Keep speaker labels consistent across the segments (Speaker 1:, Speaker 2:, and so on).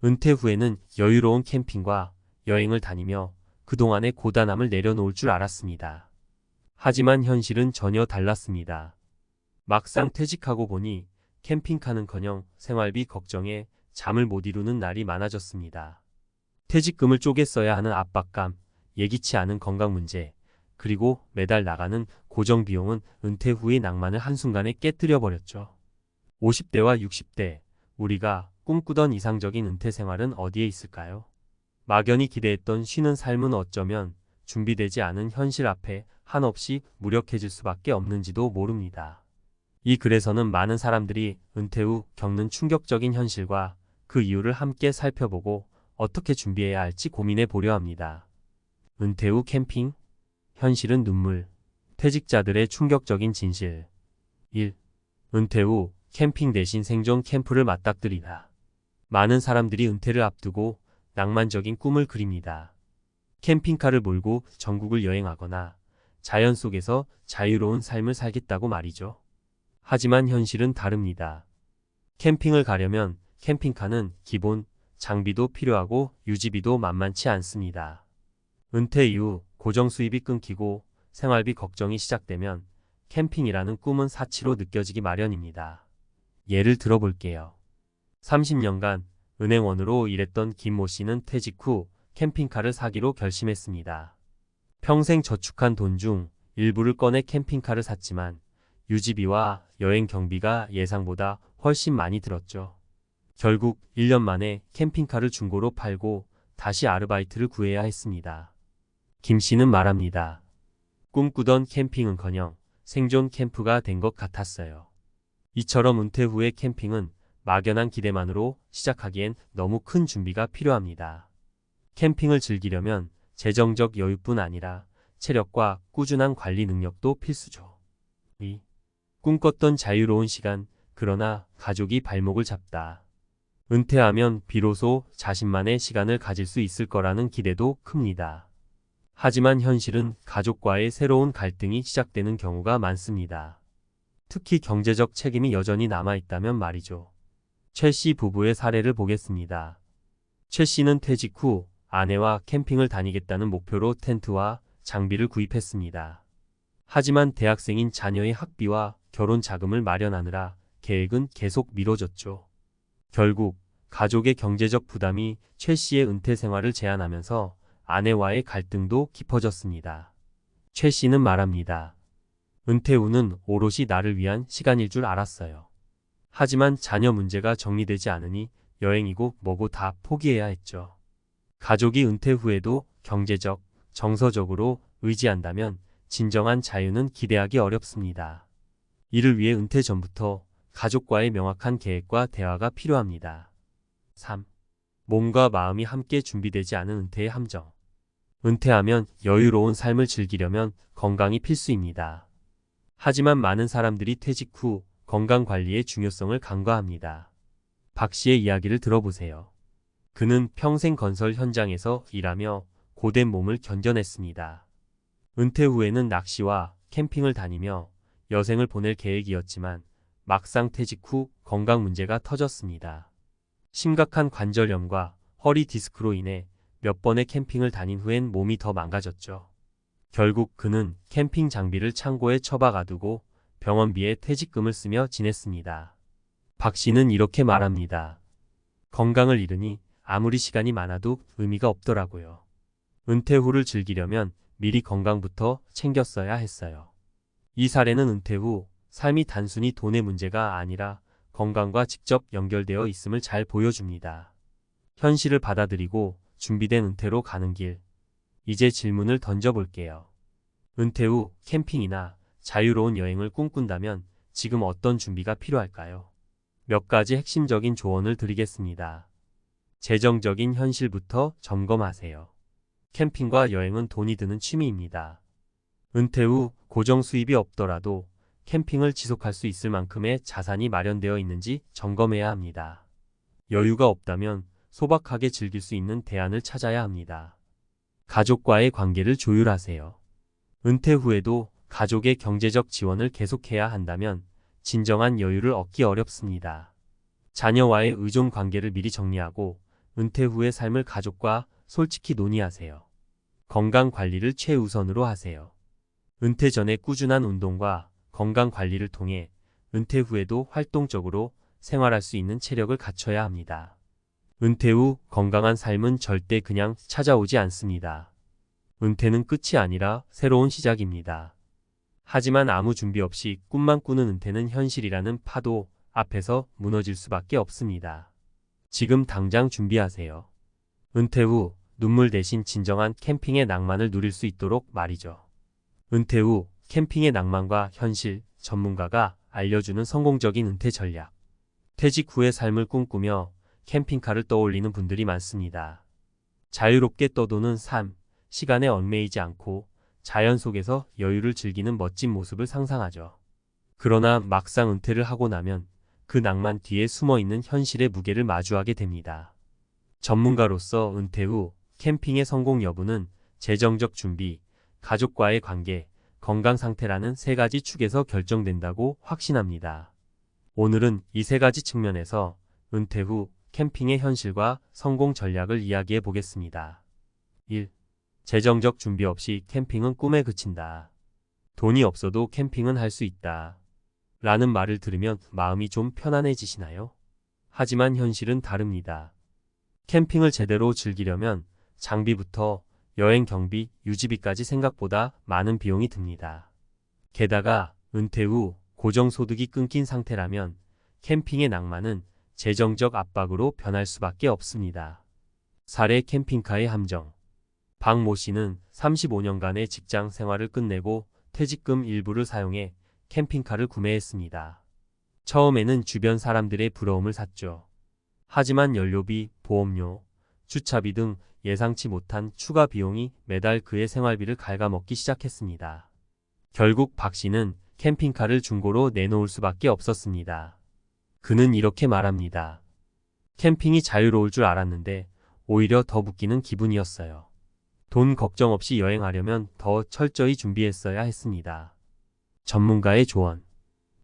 Speaker 1: 은퇴 후에는 여유로운 캠핑과 여행을 다니며 그동안의 고단함을 내려놓을 줄 알았습니다. 하지만 현실은 전혀 달랐습니다. 막상 퇴직하고 보니 캠핑카는커녕 생활비 걱정에 잠을 못 이루는 날이 많아졌습니다. 퇴직금을 쪼개 써야 하는 압박감, 예기치 않은 건강 문제, 그리고 매달 나가는 고정 비용은 은퇴 후의 낭만을 한순간에 깨뜨려 버렸죠. 50대와 60대, 우리가 꿈꾸던 이상적인 은퇴 생활은 어디에 있을까요? 막연히 기대했던 쉬는 삶은 어쩌면 준비되지 않은 현실 앞에 한없이 무력해질 수밖에 없는지도 모릅니다. 이 글에서는 많은 사람들이 은퇴 후 겪는 충격적인 현실과 그 이유를 함께 살펴보고 어떻게 준비해야 할지 고민해 보려 합니다. 은퇴 후 캠핑? 현실은 눈물. 퇴직자들의 충격적인 진실. 1. 은퇴 후 캠핑 대신 생존 캠프를 맞닥뜨리다. 많은 사람들이 은퇴를 앞두고 낭만적인 꿈을 그립니다. 캠핑카를 몰고 전국을 여행하거나 자연 속에서 자유로운 삶을 살겠다고 말이죠. 하지만 현실은 다릅니다. 캠핑을 가려면 캠핑카는 기본 장비도 필요하고 유지비도 만만치 않습니다. 은퇴 이후 고정 수입이 끊기고 생활비 걱정이 시작되면 캠핑이라는 꿈은 사치로 느껴지기 마련입니다. 예를 들어볼게요. 30년간 은행원으로 일했던 김모 씨는 퇴직 후 캠핑카를 사기로 결심했습니다. 평생 저축한 돈 중 일부를 꺼내 캠핑카를 샀지만 유지비와 여행 경비가 예상보다 훨씬 많이 들었죠. 결국 1년 만에 캠핑카를 중고로 팔고 다시 아르바이트를 구해야 했습니다. 김 씨는 말합니다. 꿈꾸던 캠핑은커녕 생존 캠프가 된 것 같았어요. 이처럼 은퇴 후의 캠핑은 막연한 기대만으로 시작하기엔 너무 큰 준비가 필요합니다. 캠핑을 즐기려면 재정적 여유뿐 아니라 체력과 꾸준한 관리 능력도 필수죠. 2. 꿈꿨던 자유로운 시간, 그러나 가족이 발목을 잡다. 은퇴하면 비로소 자신만의 시간을 가질 수 있을 거라는 기대도 큽니다. 하지만 현실은 가족과의 새로운 갈등이 시작되는 경우가 많습니다. 특히 경제적 책임이 여전히 남아있다면 말이죠. 최 씨 부부의 사례를 보겠습니다. 최 씨는 퇴직 후 아내와 캠핑을 다니겠다는 목표로 텐트와 장비를 구입했습니다. 하지만 대학생인 자녀의 학비와 결혼 자금을 마련하느라 계획은 계속 미뤄졌죠. 결국 가족의 경제적 부담이 최 씨의 은퇴 생활을 제한하면서 아내와의 갈등도 깊어졌습니다. 최 씨는 말합니다. 은퇴 후는 오롯이 나를 위한 시간일 줄 알았어요. 하지만 자녀 문제가 정리되지 않으니 여행이고 뭐고 다 포기해야 했죠. 가족이 은퇴 후에도 경제적, 정서적으로 의지한다면 진정한 자유는 기대하기 어렵습니다. 이를 위해 은퇴 전부터 가족과의 명확한 계획과 대화가 필요합니다. 3. 몸과 마음이 함께 준비되지 않은 은퇴의 함정. 은퇴하면 여유로운 삶을 즐기려면 건강이 필수입니다. 하지만 많은 사람들이 퇴직 후 건강관리의 중요성을 간과합니다. 박 씨의 이야기를 들어보세요. 그는 평생 건설 현장에서 일하며 고된 몸을 견뎌냈습니다. 은퇴 후에는 낚시와 캠핑을 다니며 여생을 보낼 계획이었지만 막상 퇴직 후 건강 문제가 터졌습니다. 심각한 관절염과 허리 디스크로 인해 몇 번의 캠핑을 다닌 후엔 몸이 더 망가졌죠. 결국 그는 캠핑 장비를 창고에 처박아두고 병원비에 퇴직금을 쓰며 지냈습니다. 박 씨는 이렇게 말합니다. 건강을 잃으니 아무리 시간이 많아도 의미가 없더라고요. 은퇴 후를 즐기려면 미리 건강부터 챙겼어야 했어요. 이 사례는 은퇴 후 삶이 단순히 돈의 문제가 아니라 건강과 직접 연결되어 있음을 잘 보여줍니다. 현실을 받아들이고 준비된 은퇴로 가는 길. 이제 질문을 던져볼게요. 은퇴 후 캠핑이나 자유로운 여행을 꿈꾼다면 지금 어떤 준비가 필요할까요? 몇 가지 핵심적인 조언을 드리겠습니다. 재정적인 현실부터 점검하세요. 캠핑과 여행은 돈이 드는 취미입니다. 은퇴 후 고정 수입이 없더라도 캠핑을 지속할 수 있을 만큼의 자산이 마련되어 있는지 점검해야 합니다. 여유가 없다면 소박하게 즐길 수 있는 대안을 찾아야 합니다. 가족과의 관계를 조율하세요. 은퇴 후에도 가족의 경제적 지원을 계속해야 한다면 진정한 여유를 얻기 어렵습니다. 자녀와의 의존 관계를 미리 정리하고 은퇴 후의 삶을 가족과 솔직히 논의하세요. 건강 관리를 최우선으로 하세요. 은퇴 전에 꾸준한 운동과 건강 관리를 통해 은퇴 후에도 활동적으로 생활할 수 있는 체력을 갖춰야 합니다. 은퇴 후 건강한 삶은 절대 그냥 찾아오지 않습니다. 은퇴는 끝이 아니라 새로운 시작입니다. 하지만 아무 준비 없이 꿈만 꾸는 은퇴는 현실이라는 파도 앞에서 무너질 수밖에 없습니다. 지금 당장 준비하세요. 은퇴 후 눈물 대신 진정한 캠핑의 낭만을 누릴 수 있도록 말이죠. 은퇴 후 캠핑의 낭만과 현실 전문가가 알려주는 성공적인 은퇴 전략. 퇴직 후의 삶을 꿈꾸며 캠핑카를 떠올리는 분들이 많습니다. 자유롭게 떠도는 삶, 시간에 얽매이지 않고 자연 속에서 여유를 즐기는 멋진 모습을 상상하죠. 그러나 막상 은퇴를 하고 나면 그 낭만 뒤에 숨어있는 현실의 무게를 마주하게 됩니다. 전문가로서 은퇴 후 캠핑의 성공 여부는 재정적 준비, 가족과의 관계, 건강 상태라는 세 가지 축에서 결정된다고 확신합니다. 오늘은 이 세 가지 측면에서 은퇴 후 캠핑의 현실과 성공 전략을 이야기해 보겠습니다. 1. 재정적 준비 없이 캠핑은 꿈에 그친다. 돈이 없어도 캠핑은 할 수 있다. 라는 말을 들으면 마음이 좀 편안해지시나요? 하지만 현실은 다릅니다. 캠핑을 제대로 즐기려면 장비부터 여행 경비, 유지비까지 생각보다 많은 비용이 듭니다. 게다가 은퇴 후 고정소득이 끊긴 상태라면 캠핑의 낭만은 재정적 압박으로 변할 수밖에 없습니다. 사례 캠핑카의 함정. 박 모 씨는 35년간의 직장 생활을 끝내고 퇴직금 일부를 사용해 캠핑카를 구매했습니다. 처음에는 주변 사람들의 부러움을 샀죠. 하지만 연료비, 보험료, 주차비 등 예상치 못한 추가 비용이 매달 그의 생활비를 갉아먹기 시작했습니다. 결국 박 씨는 캠핑카를 중고로 내놓을 수밖에 없었습니다. 그는 이렇게 말합니다. 캠핑이 자유로울 줄 알았는데 오히려 더 묶이는 기분이었어요. 돈 걱정 없이 여행하려면 더 철저히 준비했어야 했습니다. 전문가의 조언.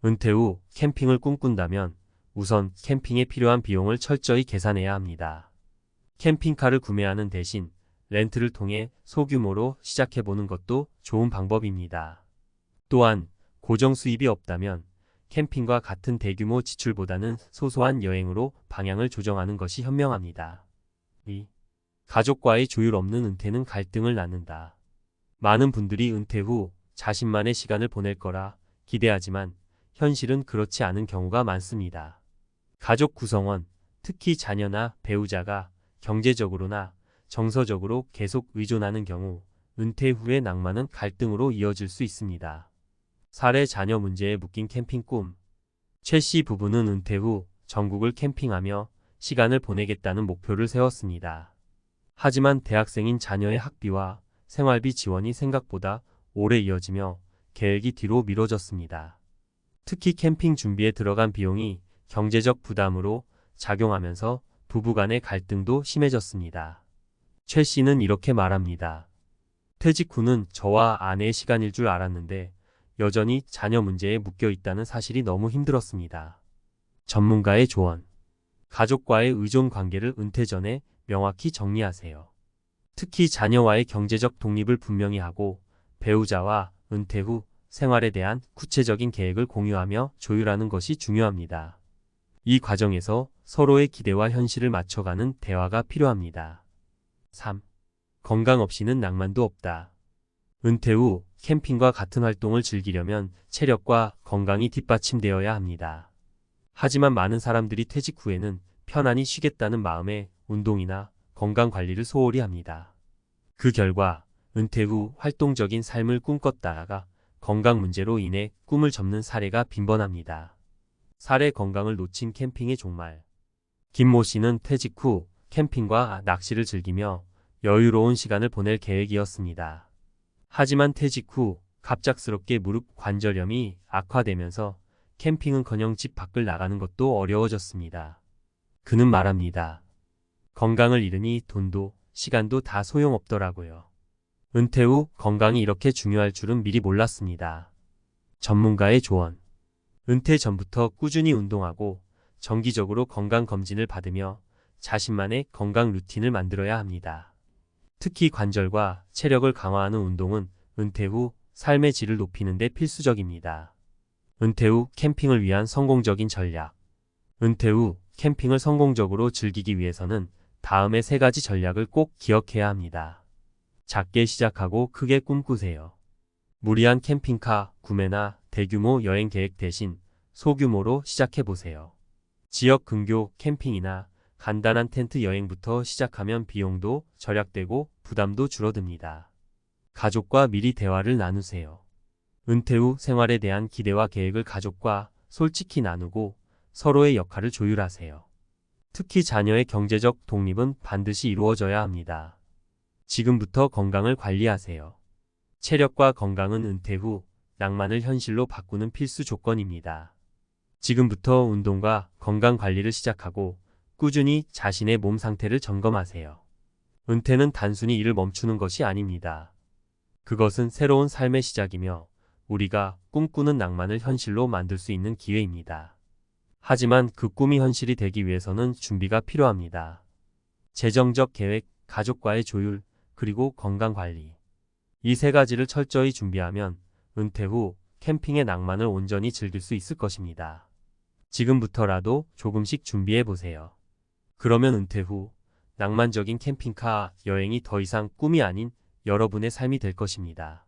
Speaker 1: 은퇴 후 캠핑을 꿈꾼다면 우선 캠핑에 필요한 비용을 철저히 계산해야 합니다. 캠핑카를 구매하는 대신 렌트를 통해 소규모로 시작해보는 것도 좋은 방법입니다. 또한 고정 수입이 없다면 캠핑과 같은 대규모 지출보다는 소소한 여행으로 방향을 조정하는 것이 현명합니다. 2. 가족과의 조율 없는 은퇴는 갈등을 낳는다. 많은 분들이 은퇴 후 자신만의 시간을 보낼 거라 기대하지만 현실은 그렇지 않은 경우가 많습니다. 가족 구성원, 특히 자녀나 배우자가 경제적으로나 정서적으로 계속 의존하는 경우 은퇴 후의 낭만은 갈등으로 이어질 수 있습니다. 사례 자녀 문제에 묶인 캠핑 꿈. 최 씨 부부는 은퇴 후 전국을 캠핑하며 시간을 보내겠다는 목표를 세웠습니다. 하지만 대학생인 자녀의 학비와 생활비 지원이 생각보다 오래 이어지며 계획이 뒤로 미뤄졌습니다. 특히 캠핑 준비에 들어간 비용이 경제적 부담으로 작용하면서 부부간의 갈등도 심해졌습니다. 최 씨는 이렇게 말합니다. 퇴직 후는 저와 아내의 시간일 줄 알았는데 여전히 자녀 문제에 묶여 있다는 사실이 너무 힘들었습니다. 전문가의 조언. 가족과의 의존 관계를 은퇴 전에 명확히 정리하세요. 특히 자녀와의 경제적 독립을 분명히 하고 배우자와 은퇴 후 생활에 대한 구체적인 계획을 공유하며 조율하는 것이 중요합니다. 이 과정에서 서로의 기대와 현실을 맞춰가는 대화가 필요합니다. 3. 건강 없이는 낭만도 없다. 은퇴 후 캠핑과 같은 활동을 즐기려면 체력과 건강이 뒷받침되어야 합니다. 하지만 많은 사람들이 퇴직 후에는 편안히 쉬겠다는 마음에 운동이나 건강 관리를 소홀히 합니다. 그 결과 은퇴 후 활동적인 삶을 꿈꿨다가 건강 문제로 인해 꿈을 접는 사례가 빈번합니다. 사례 건강을 놓친 캠핑의 종말. 김 모 씨는 퇴직 후 캠핑과 낚시를 즐기며 여유로운 시간을 보낼 계획이었습니다. 하지만 퇴직 후 갑작스럽게 무릎 관절염이 악화되면서 캠핑은커녕 집 밖을 나가는 것도 어려워졌습니다. 그는 말합니다. 건강을 잃으니 돈도 시간도 다 소용없더라고요. 은퇴 후 건강이 이렇게 중요할 줄은 미리 몰랐습니다. 전문가의 조언. 은퇴 전부터 꾸준히 운동하고 정기적으로 건강검진을 받으며 자신만의 건강 루틴을 만들어야 합니다. 특히 관절과 체력을 강화하는 운동은 은퇴 후 삶의 질을 높이는 데 필수적입니다. 은퇴 후 캠핑을 위한 성공적인 전략. 은퇴 후 캠핑을 성공적으로 즐기기 위해서는 다음의 3가지 전략을 꼭 기억해야 합니다. 작게 시작하고 크게 꿈꾸세요. 무리한 캠핑카 구매나 대규모 여행 계획 대신 소규모로 시작해보세요. 지역 근교 캠핑이나 간단한 텐트 여행부터 시작하면 비용도 절약되고 부담도 줄어듭니다. 가족과 미리 대화를 나누세요. 은퇴 후 생활에 대한 기대와 계획을 가족과 솔직히 나누고 서로의 역할을 조율하세요. 특히 자녀의 경제적 독립은 반드시 이루어져야 합니다. 지금부터 건강을 관리하세요. 체력과 건강은 은퇴 후 낭만을 현실로 바꾸는 필수 조건입니다. 지금부터 운동과 건강 관리를 시작하고 꾸준히 자신의 몸 상태를 점검하세요. 은퇴는 단순히 일을 멈추는 것이 아닙니다. 그것은 새로운 삶의 시작이며 우리가 꿈꾸는 낭만을 현실로 만들 수 있는 기회입니다. 하지만 그 꿈이 현실이 되기 위해서는 준비가 필요합니다. 재정적 계획, 가족과의 조율, 그리고 건강 관리. 이 3가지를 철저히 준비하면 은퇴 후 캠핑의 낭만을 온전히 즐길 수 있을 것입니다. 지금부터라도 조금씩 준비해 보세요. 그러면 은퇴 후 낭만적인 캠핑카 여행이 더 이상 꿈이 아닌 여러분의 삶이 될 것입니다.